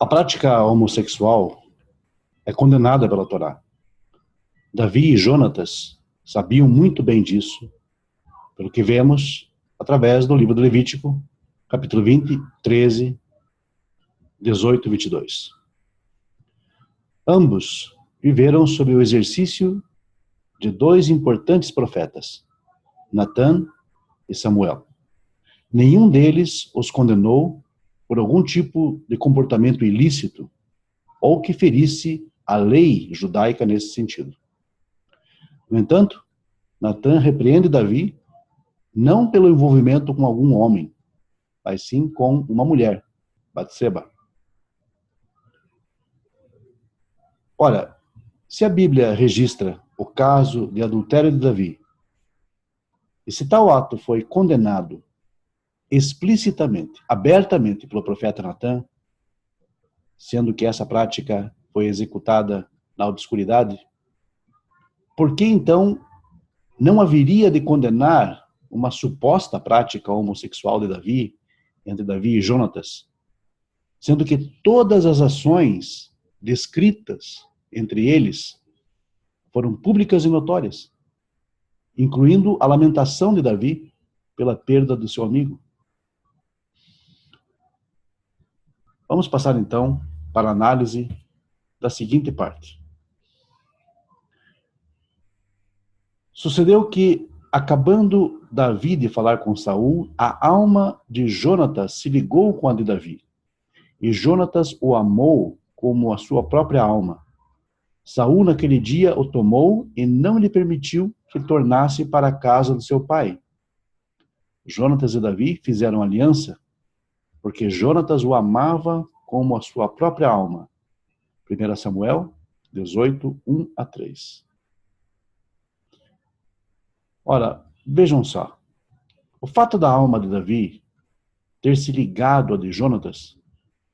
A prática homossexual é condenada pela Torá. Davi e Jonatas sabiam muito bem disso, pelo que vemos através do livro do Levítico, capítulo 20, 13, 18 e 22. Ambos viveram sob o exercício de dois importantes profetas, Natã e Samuel. Nenhum deles os condenou por algum tipo de comportamento ilícito ou que ferisse a lei judaica nesse sentido. No entanto, Natã repreende Davi não pelo envolvimento com algum homem, mas sim com uma mulher, Batseba. Ora, se a Bíblia registra o caso de adultério de Davi, e se tal ato foi condenado explicitamente, abertamente pelo profeta Natã, sendo que essa prática foi executada na obscuridade, por que então não haveria de condenar uma suposta prática homossexual de Davi, entre Davi e Jonatas, sendo que todas as ações descritas entre eles foram públicas e notórias, incluindo a lamentação de Davi pela perda do seu amigo? Vamos passar então para a análise da seguinte parte. Sucedeu que, acabando Davi de falar com Saul, a alma de Jonatas se ligou com a de Davi, e Jonatas o amou como a sua própria alma. Saul naquele dia o tomou e não lhe permitiu que tornasse para a casa do seu pai. Jonatas e Davi fizeram aliança, porque Jonatas o amava como a sua própria alma. 1 Samuel 18, 1 a 3. Ora, vejam só. O fato da alma de Davi ter se ligado à de Jonatas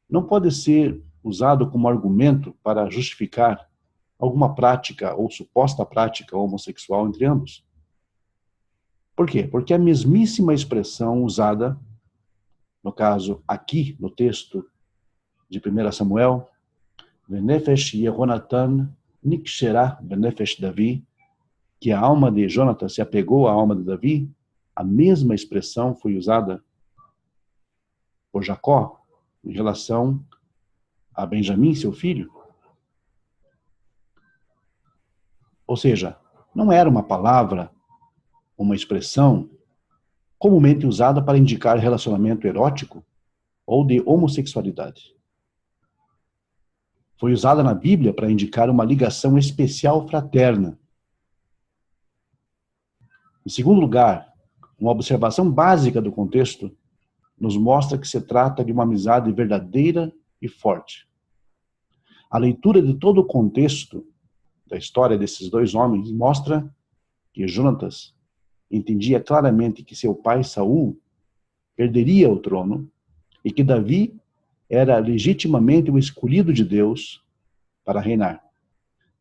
não pode ser usado como argumento para justificar alguma prática ou suposta prática homossexual entre ambos. Por quê? Porque a mesmíssima expressão usada, no caso aqui no texto de 1 Samuel, Benefesh Yehonatan Nikshera Benefesh Davi, que a alma de Jonatas se apegou à alma de Davi, a mesma expressão foi usada por Jacó em relação a Benjamim, seu filho. Ou seja, não era uma palavra, uma expressão comumente usada para indicar relacionamento erótico ou de homossexualidade. Foi usada na Bíblia para indicar uma ligação especial fraterna. Em segundo lugar, uma observação básica do contexto nos mostra que se trata de uma amizade verdadeira e forte. A leitura de todo o contexto da história desses dois homens mostra que Jonatas entendia claramente que seu pai Saul perderia o trono e que Davi era legitimamente o escolhido de Deus para reinar.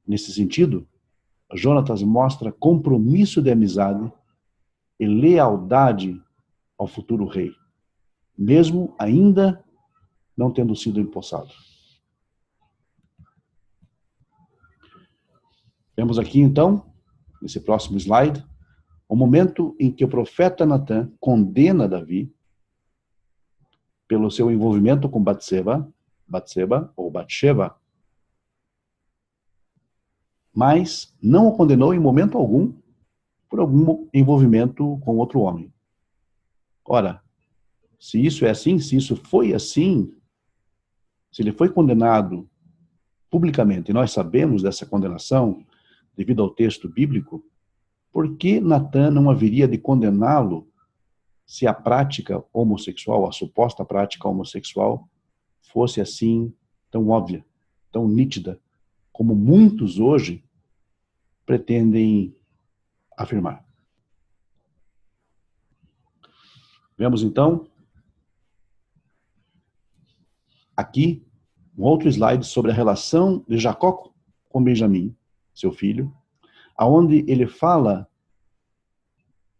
Nesse sentido, Jonatas mostra compromisso de amizade e lealdade ao futuro rei, mesmo ainda não tendo sido empossado. Vemos aqui, então, nesse próximo slide, o momento em que o profeta Natã condena Davi pelo seu envolvimento com Batseba, mas não o condenou em momento algum por algum envolvimento com outro homem. Ora, se isso é assim, se isso foi assim, se ele foi condenado publicamente, e nós sabemos dessa condenação devido ao texto bíblico, por que Natã não haveria de condená-lo se a prática homossexual, a suposta prática homossexual, fosse assim tão óbvia, tão nítida, como muitos hoje pretendem afirmar? Vemos então aqui um outro slide sobre a relação de Jacó com Benjamim, seu filho, aonde ele fala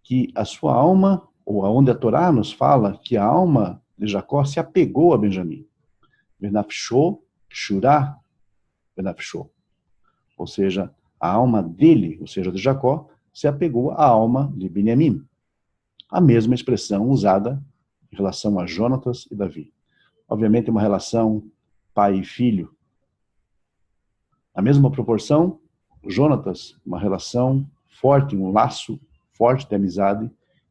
que a sua alma, ou aonde a Torá nos fala que a alma de Jacó se apegou a Benjamim. Venafshô, Shurá, Venafshô. Ou seja, a alma dele, ou seja, de Jacó, se apegou à alma de Benjamim. A mesma expressão usada em relação a Jonatas e Davi. Obviamente, uma relação pai e filho. A mesma proporção, Jonatas, uma relação forte, um laço forte de amizade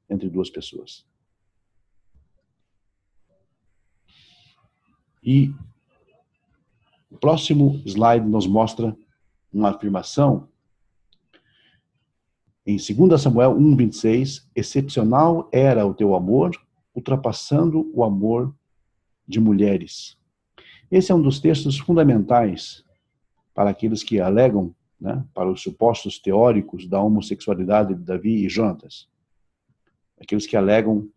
entre duas pessoas. E o próximo slide nos mostra uma afirmação em 2 Samuel 1:26, excepcional era o teu amor, ultrapassando o amor de mulheres. Esse é um dos textos fundamentais para aqueles que alegam, né, para os supostos teóricos da homossexualidade de Davi e Jonatas. Aqueles que alegam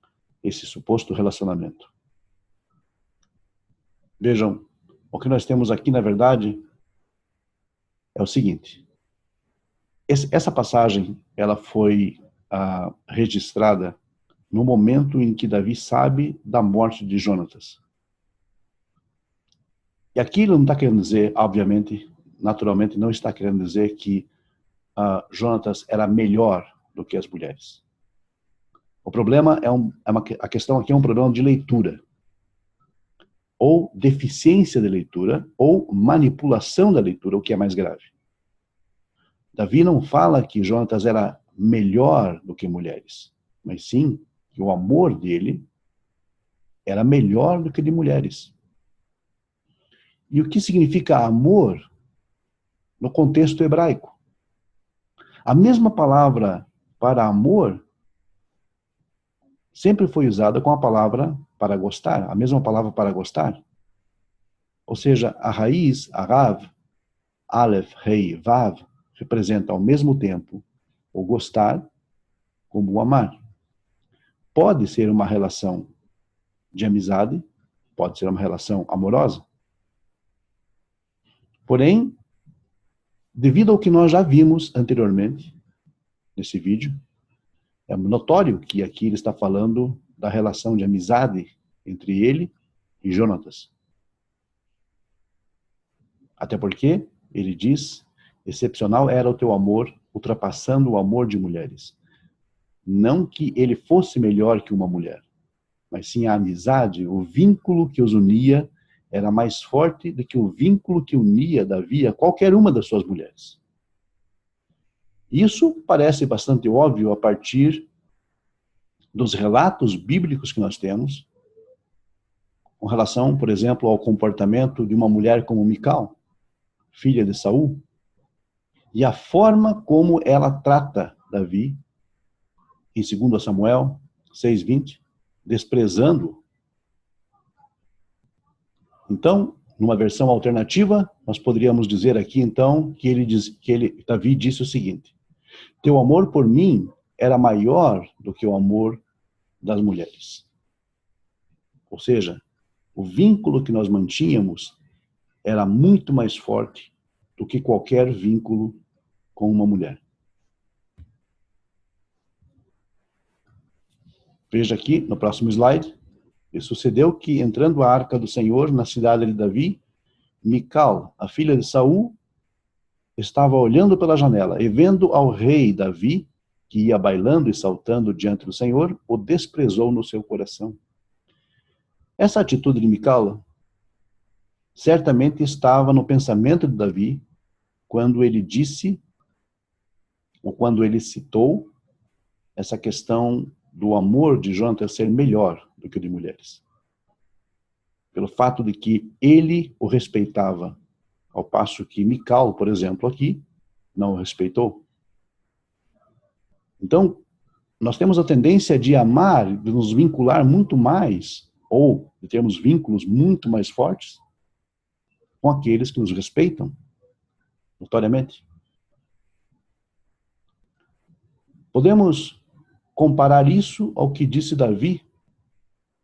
esse suposto relacionamento. Vejam, o que nós temos aqui, na verdade, é o seguinte. Essa passagem, ela foi registrada no momento em que Davi sabe da morte de Jonatas. E aquilo não está querendo dizer, obviamente, naturalmente, não está querendo dizer que Jonatas era melhor do que as mulheres. O problema a questão aqui é um problema de leitura. Ou deficiência de leitura, ou manipulação da leitura, o que é mais grave. Davi não fala que Jonatas era melhor do que mulheres, mas sim que o amor dele era melhor do que de mulheres. E o que significa amor no contexto hebraico? A mesma palavra para amor sempre foi usada com a palavra para gostar, a mesma palavra para gostar. Ou seja, a raiz, Arav, Aleph, Rei, Vav, representa ao mesmo tempo o gostar como o amar. Pode ser uma relação de amizade, pode ser uma relação amorosa. Porém, devido ao que nós já vimos anteriormente, nesse vídeo, é notório que aqui ele está falando da relação de amizade entre ele e Jonatas. Até porque ele diz, excepcional era o teu amor, ultrapassando o amor de mulheres. Não que ele fosse melhor que uma mulher, mas sim a amizade, o vínculo que os unia era mais forte do que o vínculo que unia Davi a qualquer uma das suas mulheres. Isso parece bastante óbvio a partir dos relatos bíblicos que nós temos com relação, por exemplo, ao comportamento de uma mulher como Mical, filha de Saul, e a forma como ela trata Davi em 2 Samuel 6:20, desprezando-o. Então, numa versão alternativa, nós poderíamos dizer aqui, então, Davi disse o seguinte: teu amor por mim era maior do que o amor das mulheres. Ou seja, o vínculo que nós mantínhamos era muito mais forte do que qualquer vínculo com uma mulher. Veja aqui, no próximo slide. E sucedeu que, entrando a arca do Senhor na cidade de Davi, Mical, a filha de Saul, estava olhando pela janela e vendo ao rei Davi, que ia bailando e saltando diante do Senhor, o desprezou no seu coração. Essa atitude de Mical certamente estava no pensamento de Davi quando ele disse, ou quando ele citou, essa questão do amor de Jonatas ser melhor do que o de mulheres. Pelo fato de que ele o respeitava, ao passo que Mical, por exemplo, aqui, não o respeitou. Então, nós temos a tendência de amar, de nos vincular muito mais, ou de termos vínculos muito mais fortes com aqueles que nos respeitam, notoriamente. Podemos comparar isso ao que disse Davi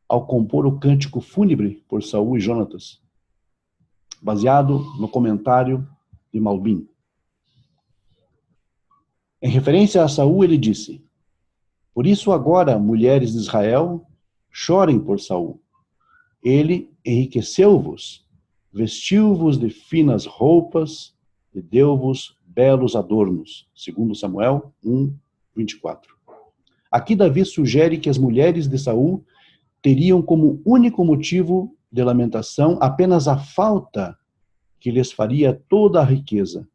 ao compor o cântico fúnebre por Saul e Jonatas, baseado no comentário de Malbim. Em referência a Saul, ele disse: por isso agora, mulheres de Israel, chorem por Saul. Ele enriqueceu-vos vestiu-vos de finas roupas e deu-vos belos adornos. Segundo Samuel 1:24. Aqui Davi sugere que as mulheres de Saul teriam como único motivo de lamentação apenas a falta que lhes faria toda a riqueza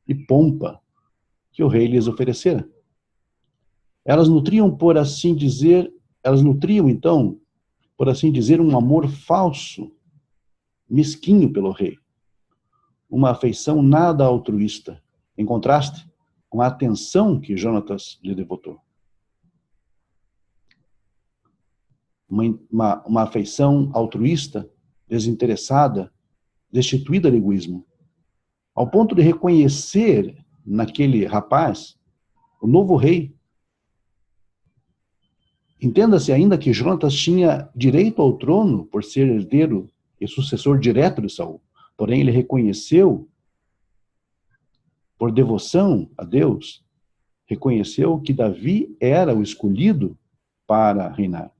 e pompa que o rei lhes oferecera. Elas nutriam, então, por assim dizer, um amor falso, mesquinho pelo rei. Uma afeição nada altruísta, em contraste com a atenção que Jonatas lhe devotou. Uma afeição altruísta, desinteressada, destituída de egoísmo, ao ponto de reconhecer naquele rapaz o novo rei. Entenda-se ainda que Jonatas tinha direito ao trono por ser herdeiro e sucessor direto de Saul. Porém, ele reconheceu, por devoção a Deus, reconheceu que Davi era o escolhido para reinar.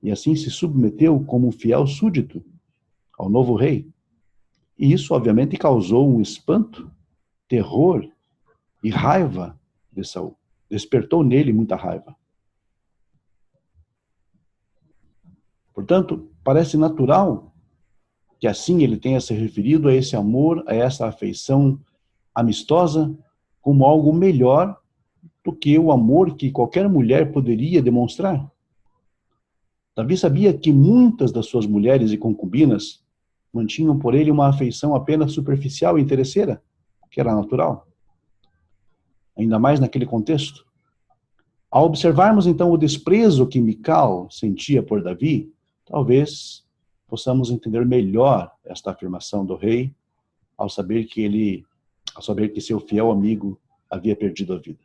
E assim se submeteu como um fiel súdito ao novo rei. E isso, obviamente, causou um espanto, terror e raiva de Saul. Despertou nele muita raiva. Portanto, parece natural que assim ele tenha se referido a esse amor, a essa afeição amistosa, como algo melhor do que o amor que qualquer mulher poderia demonstrar. Davi sabia que muitas das suas mulheres e concubinas mantinham por ele uma afeição apenas superficial e interesseira, que era natural. Ainda mais naquele contexto. Ao observarmos, então, o desprezo que Mical sentia por Davi, talvez possamos entender melhor esta afirmação do rei ao saber que seu fiel amigo havia perdido a vida.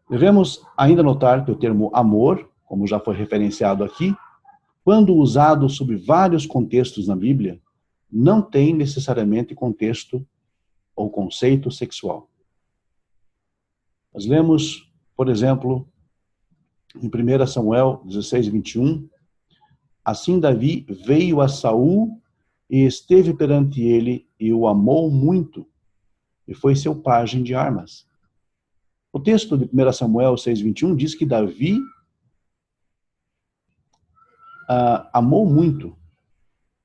Devemos ainda notar que o termo amor, como já foi referenciado aqui, quando usado sob vários contextos na Bíblia, não tem necessariamente contexto ou conceito sexual. Nós lemos, por exemplo, em 1 Samuel 16:21, assim Davi veio a Saul e esteve perante ele e o amou muito, e foi seu pajem de armas. O texto de 1 Samuel 6:21 diz que Davi amou muito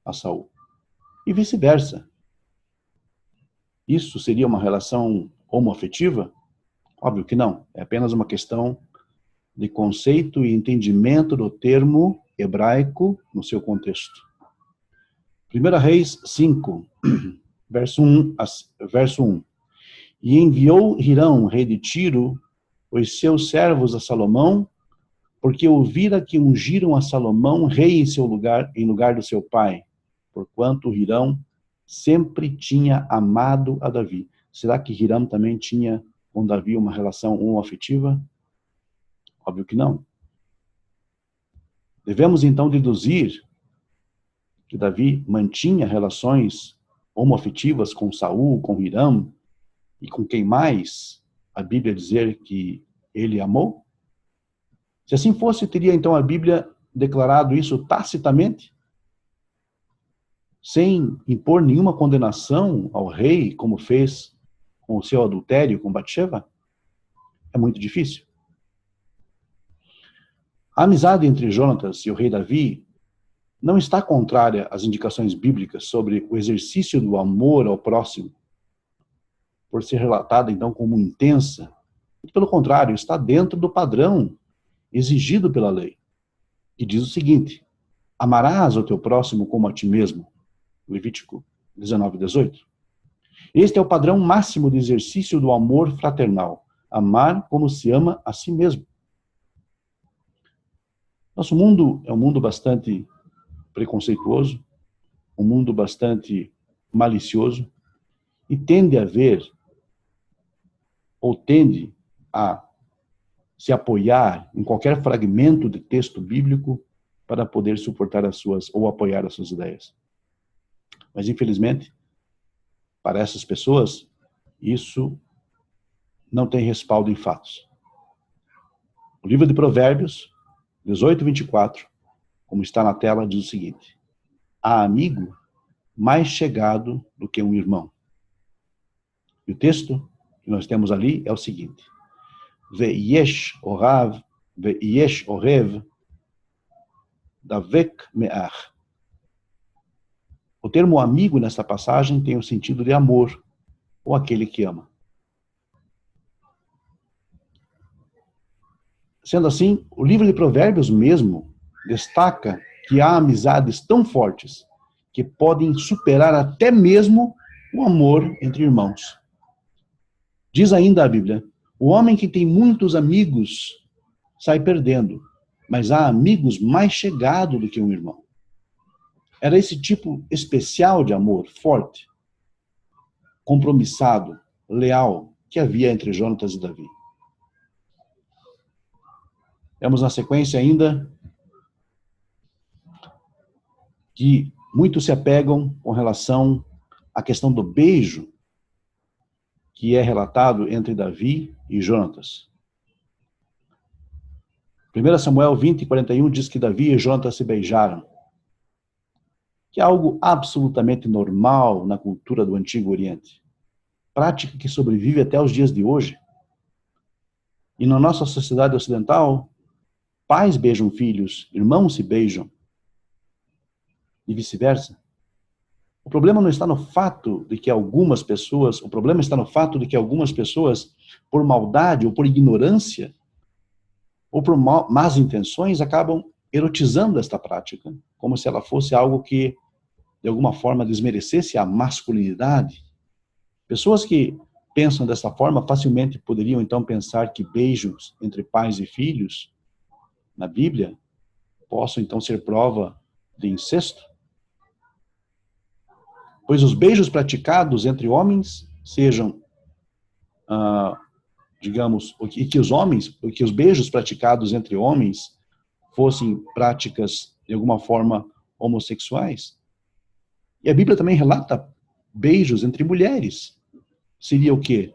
a Saul, e vice-versa. Isso seria uma relação homoafetiva? Óbvio que não. É apenas uma questão de conceito e entendimento do termo hebraico no seu contexto. 1 Reis 5, verso 1. E enviou Hirão, rei de Tiro, os seus servos a Salomão, porque ouvira que ungiram a Salomão rei em lugar do seu pai, porquanto Hirão sempre tinha amado a Davi. Será que Hirão também tinha com Davi uma relação homoafetiva? Óbvio que não. Devemos então deduzir que Davi mantinha relações homoafetivas com Saul, com Hirão e com quem mais a Bíblia dizer que ele amou? Se assim fosse, teria então a Bíblia declarado isso tacitamente, sem impor nenhuma condenação ao rei, como fez com o seu adultério com Batseba? É muito difícil. A amizade entre Jonatas e o rei Davi não está contrária às indicações bíblicas sobre o exercício do amor ao próximo, por ser relatada então como intensa. Pelo contrário, está dentro do padrão exigido pela lei. E diz o seguinte: amarás o teu próximo como a ti mesmo. Levítico 19:18. Este é o padrão máximo de exercício do amor fraternal. Amar como se ama a si mesmo. Nosso mundo é um mundo bastante preconceituoso, um mundo bastante malicioso, e tende a se apoiar em qualquer fragmento de texto bíblico para poder suportar ou apoiar as suas ideias. Mas, infelizmente, para essas pessoas, isso não tem respaldo em fatos. O livro de Provérbios 18, 24, como está na tela, diz o seguinte: há amigo mais chegado do que um irmão. E o texto que nós temos ali é o seguinte: Ve'yesh orev davek me'ach. O termo amigo nessa passagem tem o sentido de amor, ou aquele que ama. Sendo assim, o livro de Provérbios mesmo destaca que há amizades tão fortes que podem superar até mesmo o amor entre irmãos. Diz ainda a Bíblia: o homem que tem muitos amigos sai perdendo, mas há amigos mais chegados do que um irmão. Era esse tipo especial de amor, forte, compromissado, leal, que havia entre Jonatas e Davi. Temos na sequência ainda que muitos se apegam com relação à questão do beijo que é relatado entre Davi e Jonatas. 1 Samuel 20, 41 diz que Davi e Jonatas se beijaram, que é algo absolutamente normal na cultura do Antigo Oriente, prática que sobrevive até os dias de hoje. E na nossa sociedade ocidental, pais beijam filhos, irmãos se beijam, e vice-versa. O problema não está no fato de que algumas pessoas, por maldade ou por ignorância, ou por más intenções, acabam erotizando esta prática, como se ela fosse algo que, de alguma forma, desmerecesse a masculinidade. Pessoas que pensam dessa forma facilmente poderiam, então, pensar que beijos entre pais e filhos, na Bíblia, possam, então, ser prova de incesto. Pois os beijos praticados entre homens sejam, digamos, que os beijos praticados entre homens fossem práticas, de alguma forma, homossexuais. E a Bíblia também relata beijos entre mulheres. Seria o quê?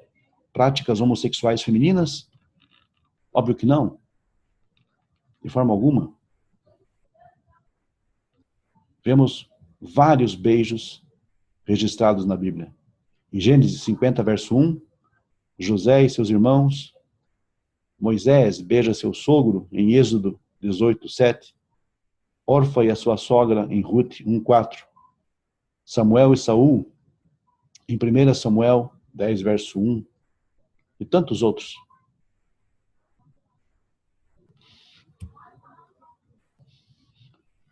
Práticas homossexuais femininas? Óbvio que não. De forma alguma. Vemos vários beijos registrados na Bíblia. Em Gênesis 50, verso 1, José e seus irmãos, Moisés beija seu sogro em Êxodo 18, 7, Orfa e a sua sogra em Ruth 1, 4, Samuel e Saul em 1 Samuel 10, verso 1, e tantos outros.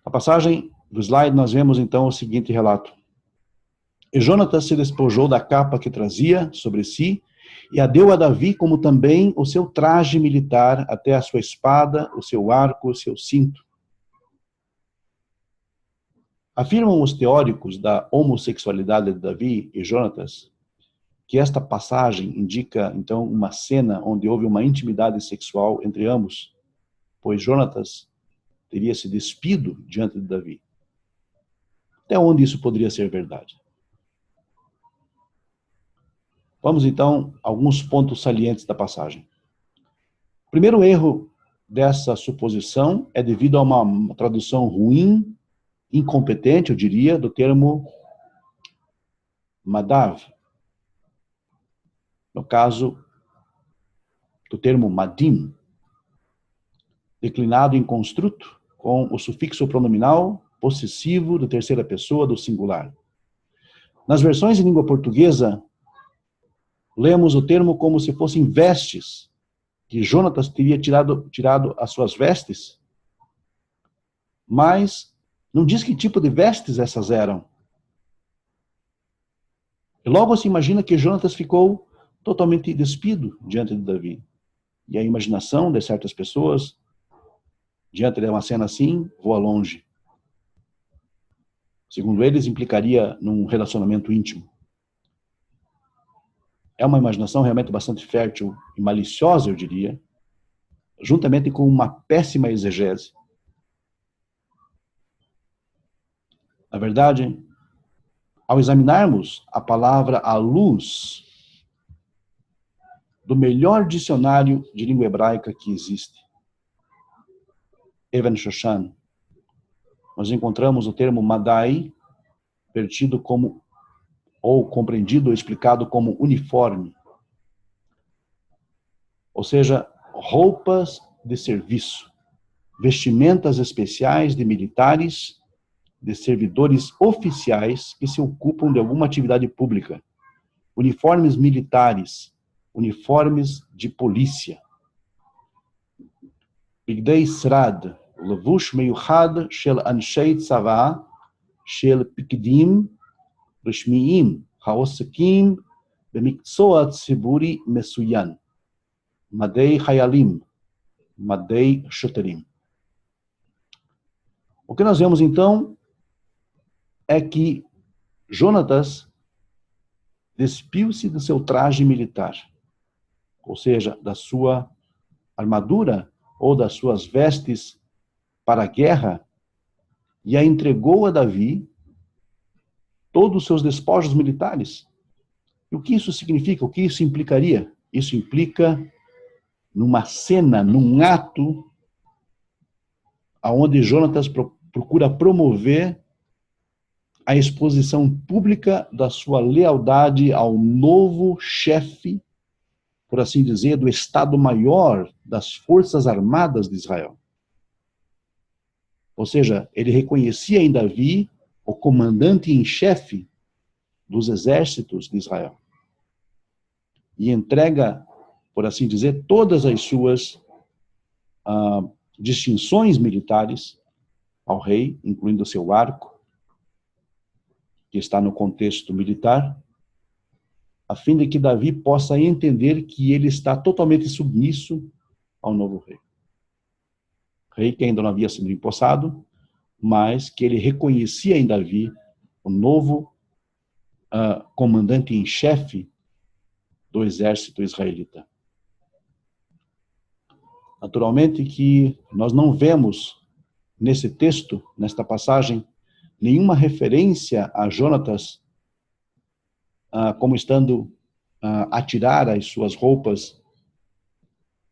Na passagem do slide nós vemos então o seguinte relato: e Jonatas se despojou da capa que trazia sobre si e a deu a Davi, como também o seu traje militar, até a sua espada, o seu arco, o seu cinto. Afirmam os teóricos da homossexualidade de Davi e Jonatas que esta passagem indica, então, uma cena onde houve uma intimidade sexual entre ambos, pois Jonatas teria se despido diante de Davi. Até onde isso poderia ser verdade? Vamos, então, a alguns pontos salientes da passagem. O primeiro erro dessa suposição é devido a uma tradução ruim, incompetente, eu diria, do termo madav. No caso, do termo madim, declinado em construto, com o sufixo pronominal possessivo de terceira pessoa do singular. Nas versões em língua portuguesa, lemos o termo como se fossem vestes, que Jonatas teria tirado as suas vestes, mas não diz que tipo de vestes essas eram. E logo se imagina que Jonatas ficou totalmente despido diante de Davi. E a imaginação de certas pessoas, diante de uma cena assim, voa longe. Segundo eles, implicaria num relacionamento íntimo. É uma imaginação realmente bastante fértil e maliciosa, eu diria, juntamente com uma péssima exegese. Na verdade, ao examinarmos a palavra à luz do melhor dicionário de língua hebraica que existe, Even Shoshan, nós encontramos o termo Madai, vertido como, ou compreendido ou explicado como uniforme. Ou seja, roupas de serviço, vestimentas especiais de militares, de servidores oficiais que se ocupam de alguma atividade pública, uniformes militares, uniformes de polícia. Bigdei Srad, Levush Meyuchad Shel Anshei Tzava, Shel Pikdim, Rishmiim, Haosekim, Bemikzoa Tziburi Mesuyan, Madei Hayalim, Madei Shoterim. O que nós vemos então é que Jonatas despiu-se do seu traje militar, ou seja, da sua armadura ou das suas vestes para a guerra, e a entregou a Davi todos os seus despojos militares. E o que isso significa? O que isso implicaria? Isso implica numa cena, num ato, onde Jonatas procura promover a exposição pública da sua lealdade ao novo chefe, por assim dizer, do Estado-Maior das Forças Armadas de Israel. Ou seja, ele reconhecia em Davi o comandante em chefe dos exércitos de Israel. E entrega, por assim dizer, todas as suas distinções militares ao rei, incluindo o seu arco, que está no contexto militar, a fim de que Davi possa entender que ele está totalmente submisso ao novo rei. Rei que ainda não havia sido empossado, mas que ele reconhecia em Davi o novo comandante em chefe do exército israelita. Naturalmente que nós não vemos nesse texto, nesta passagem, nenhuma referência a Jonatas como estando a tirar as suas roupas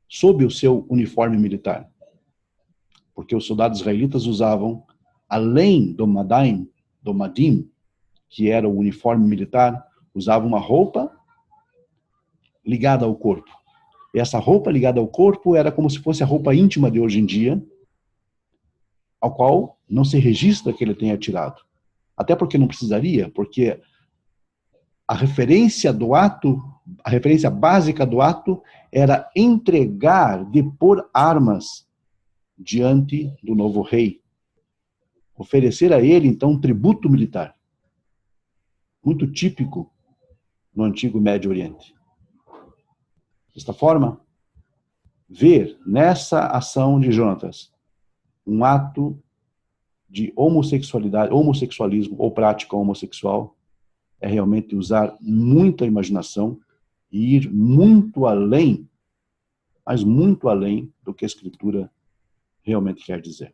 sob o seu uniforme militar. Porque os soldados israelitas usavam, além do Madim, que era o uniforme militar, usavam uma roupa ligada ao corpo. E essa roupa ligada ao corpo era como se fosse a roupa íntima de hoje em dia, ao qual não se registra que ele tenha tirado. Até porque não precisaria, porque a referência do ato, a referência básica do ato era entregar, depor armas diante do novo rei. Oferecer a ele, então, um tributo militar. Muito típico no antigo Médio Oriente. Desta forma, ver nessa ação de Jonatas um ato de homossexualidade, homossexualismo ou prática homossexual é realmente usar muita imaginação e ir muito além, mas muito além do que a Escritura realmente quer dizer.